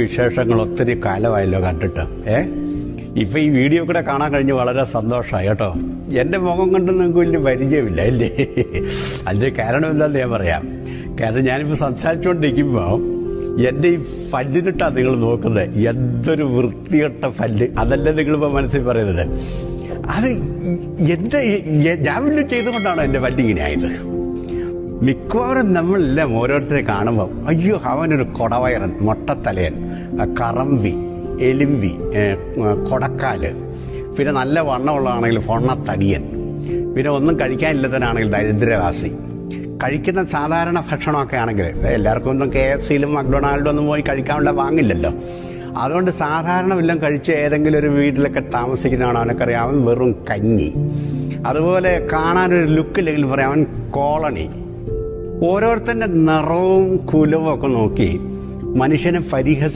വിശേഷങ്ങൾ ഒത്തിരി കാലമായല്ലോ കണ്ടിട്ട്. ഇപ്പം ഈ വീഡിയോ കൂടെ കാണാൻ കഴിഞ്ഞ് വളരെ സന്തോഷമായി കേട്ടോ. എൻ്റെ മുഖം കണ്ട് നിങ്ങൾക്ക് വലിയ പരിചയമില്ല അല്ലേ? അതിൻ്റെ കാരണം എന്താണെന്ന് ഞാൻ പറയാം. കാരണം ഞാനിപ്പോൾ സംസാരിച്ചുകൊണ്ടിരിക്കുമ്പോൾ എൻ്റെ ഈ പല്ലിനിട്ടാണ് നിങ്ങൾ നോക്കുന്നത്. എന്തൊരു വൃത്തികെട്ട പല്ല്, അതല്ലേ നിങ്ങളിപ്പോൾ മനസ്സിൽ പറയുന്നത്. അത് ഞാൻ വല്ലതും ചെയ്തുകൊണ്ടാണോ എൻ്റെ പല്ലിങ്ങനെ ആയത്? മിക്കവാറും നമ്മളെല്ലാം ഓരോരുത്തരെ കാണുമ്പോൾ അയ്യോ അവനൊരു കൊടവയറൻ, മൊട്ടത്തലയൻ, കറമ്പി, എലുമ്പി, കൊടക്കാല്, പിന്നെ നല്ല വണ്ണമുള്ളതാണെങ്കിൽ പൊണ്ണത്തടിയൻ, പിന്നെ ഒന്നും കഴിക്കാനില്ലാത്തവനാണെങ്കിൽ ദരിദ്രവാസി. കഴിക്കുന്ന സാധാരണ ഭക്ഷണമൊക്കെ ആണെങ്കിൽ എല്ലാവർക്കും ഒന്നും KFCയിലും മക്ഡൊണാൾഡും ഒന്നും പോയി കഴിക്കാനുള്ള വാങ്ങില്ലല്ലോ. അതുകൊണ്ട് സാധാരണ വല്ലതും കഴിച്ച് ഏതെങ്കിലും ഒരു വീട്ടിലൊക്കെ താമസിക്കുന്നതാണ് അവനൊക്കറിയാം അവൻ വെറും കഞ്ഞി. അതുപോലെ കാണാനൊരു ലുക്കില്ലെങ്കിൽ പറയാം അവൻ കോളനി. ഓരോരുത്തരുടെ നിറവും കുലവും ഒക്കെ നോക്കി മനുഷ്യനെ